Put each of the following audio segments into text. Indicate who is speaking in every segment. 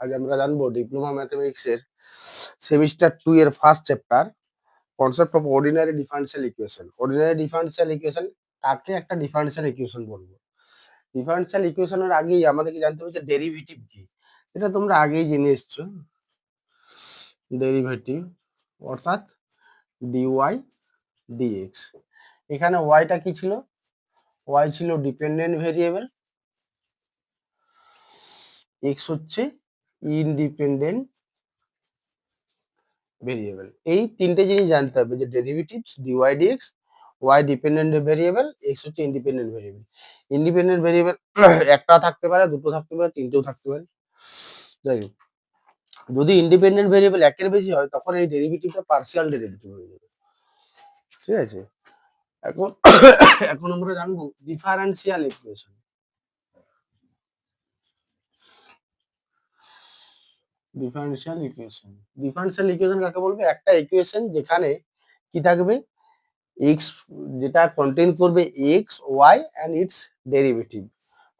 Speaker 1: আজ আমরা জানবো ডিপ্লোমা ম্যাথমেটিক্সের সেমিস্টার 2 এর first chapter concept of ordinary differential equation. Ordinary differential equation কাকে একটা ডিফারেনশিয়াল ইকুয়েশন বলবো? ডিফারেনশিয়াল ইকুয়েশনের আগেই আমাদেরকে জানতে হবে যে ডেরিভেটিভ কি। এটা তোমরা আগেই জেনে এসছো, ডেরিভেটিভ অর্থাৎ ডিওয়াই ডিএক্স। এখানে ওয়াইটা কি ছিল? ওয়াই ছিল ডিপেন্ডেন্ট ভেরিয়েবল, এক্স হচ্ছে ইনডিপেন্ডেন্ট ভেরিয়েবল। এই তিনটে জিনিস জানতে হবে, যে derivatives D Y D X, Y dependent variable, X হচ্ছে ইন্ডিপেন্ডেন্ট ভেরিয়েবল। ইন্ডিপেন্ডেন্ট ভেরিয়েবল একটা থাকতে পারে, দুটো থাকতে পারে, তিনটেও থাকতে পারে। যাই হোক, যদি ইন্ডিপেন্ডেন্ট ভেরিয়েবল একের বেশি হয় তখন এই ডেরিভেটিভটা পার্শিয়াল ডেরিভেটিভ হয়ে যাবে। ঠিক আছে, এখন এখন আমরা জানবো differential equation. Differential equation, differential equation কাকে বলবে? একটা ইকুয়েশন যেখানে কি থাকবে, এক্স, যেটা কন্টেইন করবে X, Y and it's derivative.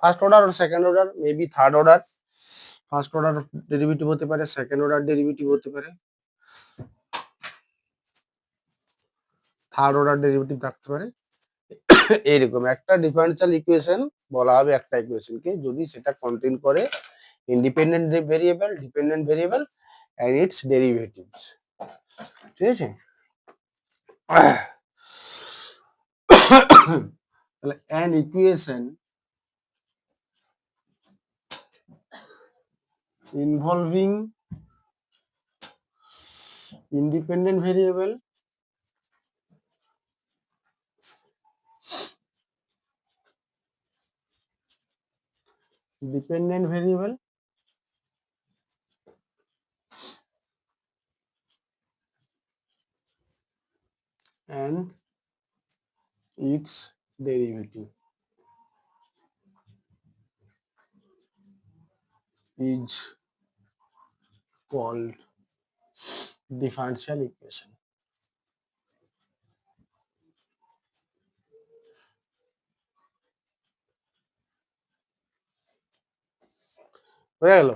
Speaker 1: First order আর second order, maybe third order. First order derivative হতে পারে, সেকেন্ড অর্ডার ডেরিভেটিভ হতে পারে, থার্ড অর্ডার ডেরিভেটিভ থাকতে পারে। এইরকম একটা ডিফারেন্সিয়াল ইকুয়েশন বলা হবে একটা ইকুয়েশনকে যদি সেটা কন্টেইন করে independent variable, dependent variable and it's derivatives. ঠিক আছে, তাহলে an equation involving independent variable, dependent variable and its derivative is called differential equation. হয়ে গেল,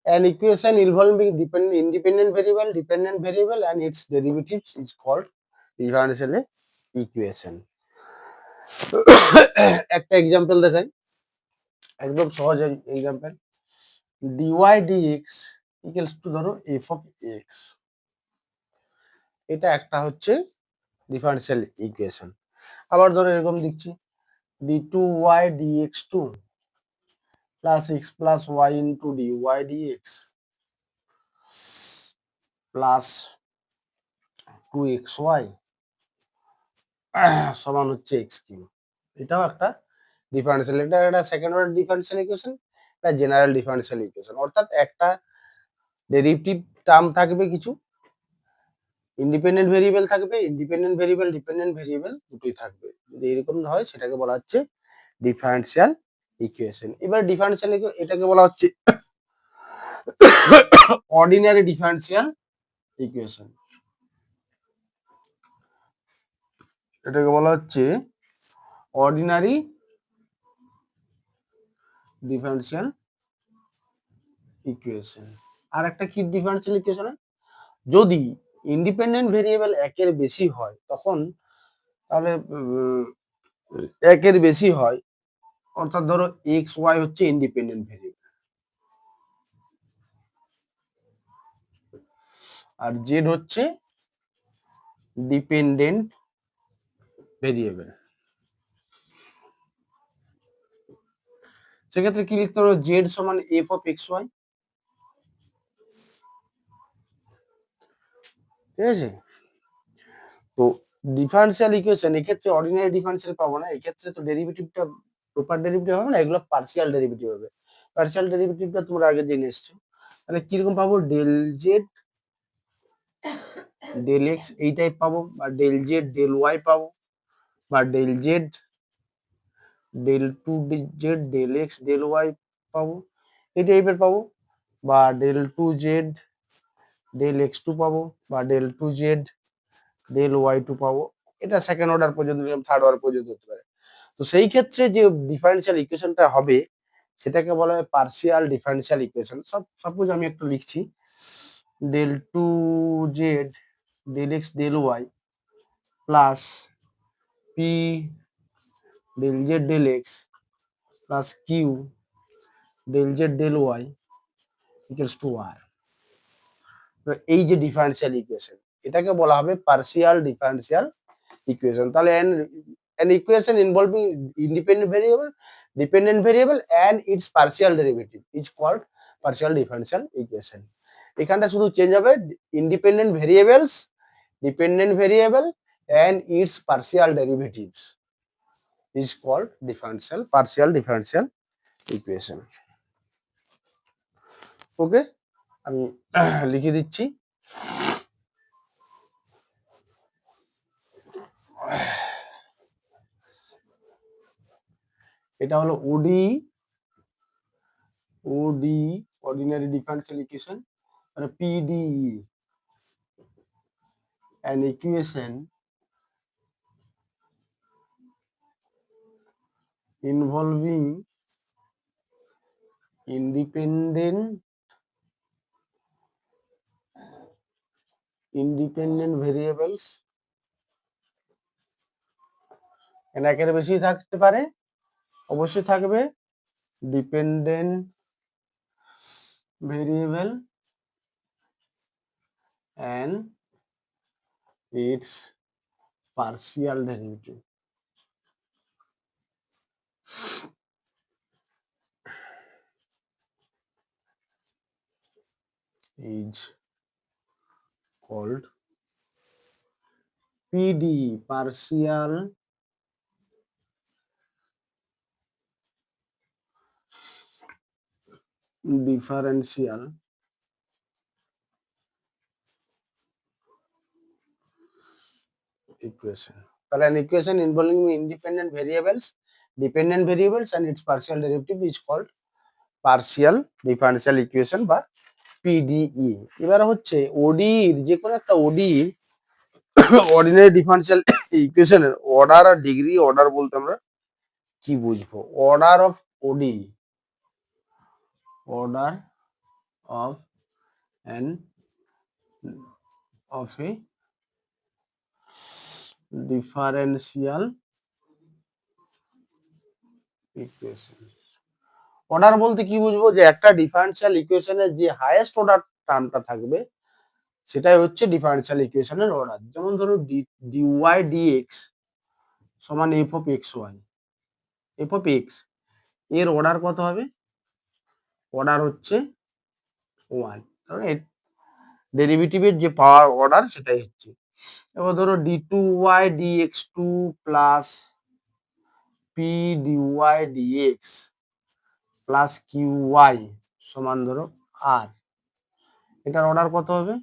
Speaker 1: an equation involving independent variable and its derivatives is called differential equation. একটা example দেখাই, একদম সহজ example. dy dx equals to ধরো f of x, এটা একটা হচ্ছে ডিফারেন্সিয়াল ইকুয়েশন। আবার ধরো এরকম দিচ্ছি d2y dx2 plus x plus y into dy dx plus 2xy সমান হচ্ছে x কিউব। এটাও একটা ডিফারেন্সিয়াল, এটা একটা সেকেন্ড অর্ডার ডিফারেন্সিয়াল ইকুয়েশন, এটা জেনারেল ডিফারেন্সিয়াল ইকুয়েশন। অর্থাৎ একটা ডেরিভেটিভ টার্ম থাকবে, কিছু ইন্ডিপেন্ডেন্ট ভেরিয়েবল থাকবে, ইন্ডিপেন্ডেন্ট ভেরিয়েবল ডিপেন্ডেন্ট ভেরিয়েবল দুটোই থাকবে। যদি এরকম হয় সেটাকে বলা হচ্ছে ডিফারেন্সিয়াল ইকুয়েশন। এবার ডিফারেন্সিয়াল এটাকে বলা হচ্ছে অর্ডিনারি ডিফারেন্সিয়াল ইকুয়েশন। এটাকে বলা হচ্ছে অর্ডিনারি ডিফারেন্সিয়াল ইকুয়েশন। আর একটা কি ডিফারেন্সিয়াল ইকুয়েশন, যদি ইন্ডিপেন্ডেন্ট ভেরিয়েবল একের বেশি হয় তখন, তাহলে একের বেশি হয় অর্থাৎ ধরো এক্স ওয়াই হচ্ছে ইন্ডিপেন্ডেন্ট ভেরিয়েবল আর জেড হচ্ছে ডিপেন্ডেন্ট ভেরিয়েবল, সেক্ষেত্রে কি লিখতে হবে? জেড সমান এফ অফ এক্স ওয়াই। ঠিক আছে, তো ডিফারেন্সিয়াল ইকুয়েশন এক্ষেত্রে অর্ডিনারি ডিফারেন্সিয়াল পাবো না, এক্ষেত্রে তো ডেরিভেটিভটা প্রপার ডেরিভেটিভ হবে না, এগুলো পার্শিয়াল ডেরিভেটিভ হবে। পার্শিয়াল ডেরিভেটিভটা তোমরা আগে জেনে এসছো। তাহলে কিরকম পাবো? ডেল জেড ডেল এক্স এই টাইপ পাবো, বা ডেল জেড ডেল ওয়াই পাবো, বা del Z del two Z del x del Y পাবো, এই টাইপের পাবো। বা del two Z del X two পাবো, বা del two Z del Y two পাবো। এটা সেকেন্ড অর্ডার পর্যন্ত, থার্ড অর্ডার পর্যন্ত হতে পারে। তো সেই ক্ষেত্রে যে ডিফারেন্সিয়াল ইকুয়েশনটা হবে সেটাকে বলা হয় পার্শিয়াল ডিফারেনশিয়াল ইকুয়েশন। সাপোজ আমি একটু লিখছি, del two Z del x del y plus p del Z del x plus q del Z del y equals to r. এই যে ডিফারেনশিয়াল ইকুয়েশন, এটাকে বলা হবে পার্শিয়াল ডিফারেনশিয়াল ইকুয়েশন। তাহলে an equation involving independent variable, dependent variable and its partial derivative is called partial differential equation. এখানটা শুধু change হবে independent variables, dependent variable and its partial derivatives is called partial differential equation. ওকে, আমি লিখে দিচ্ছি। এটা হলো ODE ordinary differential equation, আর PDE an equation involving independent variables, একের বেশি থাকতে পারে, অবশ্যই থাকবে dependent variable and its partial derivative. Is called PD, partial differential equation. তাহলে an equation involving independent variables, dependent variables and its partial derivative is called partial differential equation বা PDE. এবার হচ্ছে ওডির যে কোনো একটা ওডির অর্ডিনারি ডিফারেনশিয়াল ইকুয়েশনের order আর ডিগ্রি। অর্ডার বলতে আমরা কি বুঝবো? Order of ODE, order of an of a differential equation. Order বলতে কি বুঝবো? যে একটা ডিফারেনশিয়াল ইকুয়েশনের যে হাইয়েস্ট অর্ডার টার্মটা থাকবে সেটাই হচ্ছে ডিফারেনশিয়াল ইকুয়েশনের অর্ডার। যেমন ধরো ডিওয়াই ডিএক্স সমান F of X Y, F of X এর অর্ডার কত হবে? অর্ডার হচ্ছে 1, কারণ ডেরিভেটিভের যে পাওয়ার অর্ডার সেটাই হচ্ছে। এবার ধরো D two Y dx two plus P dy dx plus Q Y সমান ধরো আর, এটার অর্ডার কত হবে?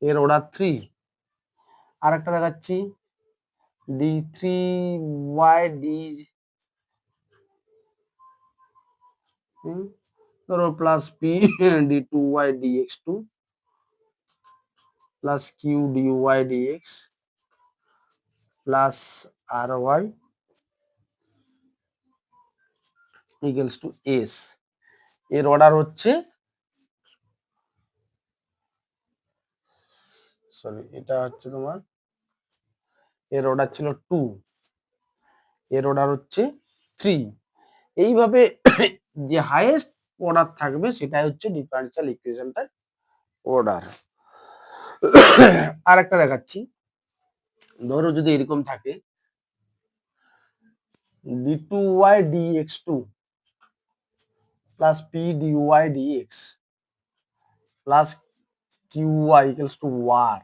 Speaker 1: এর অর্ডার 3। আর একটা দেখাচ্ছি, ডি থ্রি ওয়াই ডি ধরো plus P D two Y dx two plus Q D Y dx plus R Y equals to S. এর অর্ডার হচ্ছে, সরি এটা হচ্ছে তোমার, এর অর্ডার ছিল 2, এর অর্ডার হচ্ছে 3। এইভাবে যে হাইয়েস্ট অর্ডার থাকবে সেটাই হচ্ছে ডিফারেনশিয়াল ইকুয়েশনটার অর্ডার। আর একটা দেখাচ্ছি, ধরো যদি এরকম থাকে d two Y dx two plus P dy dx plus Q y equals to r,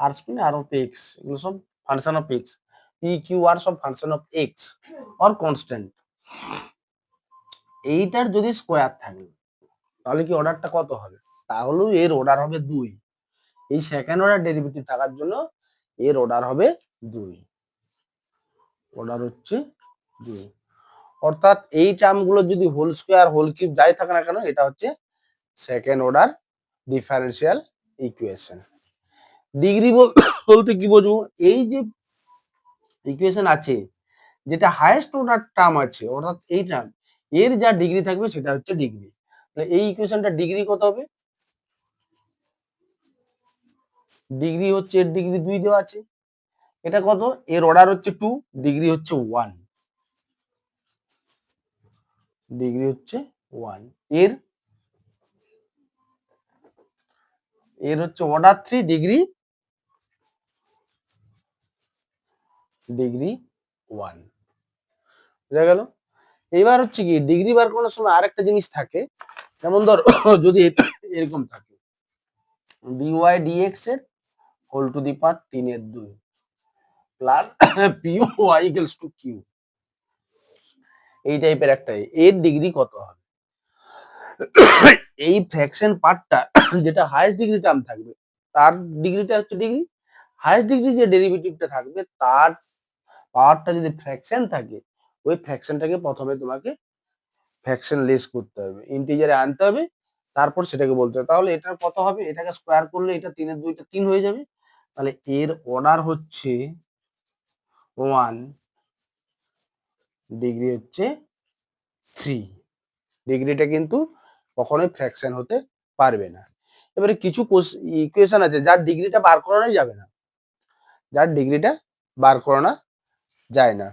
Speaker 1: আর স্পিন আর অফ এক্স, এগুলো সব function of x, p q আর সব function of x or constant. এইটার যদি স্কোয়ার থাকে তাহলে কি অর্ডারটা কত হবে? তাহলে এর অর্ডার হবে 2। এই সেকেন্ড অর্ডার ডেরিভেটিভ থাকার জন্য এর অর্ডার হবে 2, অর্ডার হচ্ছে 2। অর্থাৎ এই টার্মগুলো যদি হোল স্কোয়ার হোল কিউব যাই থাকে না কেন, এটা হচ্ছে second order differential equation. Degree বলতে কি বুঝবো? এই যে ইকুয়েশন আছে যেটা হাইয়েস্ট অর্ডার টার্ম আছে, অর্থাৎ এই টার্ম এর যা ডিগ্রি থাকবে সেটা হচ্ছে ডিগ্রি। এই ইকুয়েশনটা ডিগ্রি কত হবে? ডিগ্রি হচ্ছে এর ডিগ্রি 2 দেওয়া আছে। এটা কত? এর অর্ডার হচ্ছে 2, ডিগ্রি হচ্ছে 1। ডিগ্রি হচ্ছে 1। এর এর হচ্ছে অর্ডার 3, ডিগ্রি 1। বুঝা গেল? এবার হচ্ছে কি ডিগ্রি বার করার সময় আরেকটা জিনিস থাকে, যেমন ধর যদি এরকম থাকে dy dx এর whole to the power 3/2 plus P Y equals to Q, এই টাইপের একটা এর ডিগ্রি কত হবে? এই ফ্র্যাকশন পার্টটা যেটা হাইয়েস্ট ডিগ্রি টার্ম থাকবে তার ডিগ্রিটা হচ্ছে ডিগ্রি, হাইয়েস্ট ডিগ্রি যে ডেরিভেটিভটা থাকবে তার পাওয়ারটা যদি ফ্র্যাকশন থাকে ওই ফ্র্যাকশনটাকে প্রথমে তোমাকে ফ্র্যাকশন লেস করতে হবে, ইন্টিজারে আনতে হবে, তারপর সেটাকে বলতে হবে। তাহলে এটার কত হবে? এটাকে স্কোয়ার করলে এটা 3/2 3 হয়ে যাবে। তাহলে এর অর্ডার হচ্ছে 1, ডিগ্রি হচ্ছে 3। ডিগ্রিটা কিন্তু কখনোই ফ্র্যাকশন হতে পারবে না। এবারে কিছু ইকুয়েশন আছে যার ডিগ্রিটা বার করানোই যাবে না, যার ডিগ্রিটা বার করানো যায় না।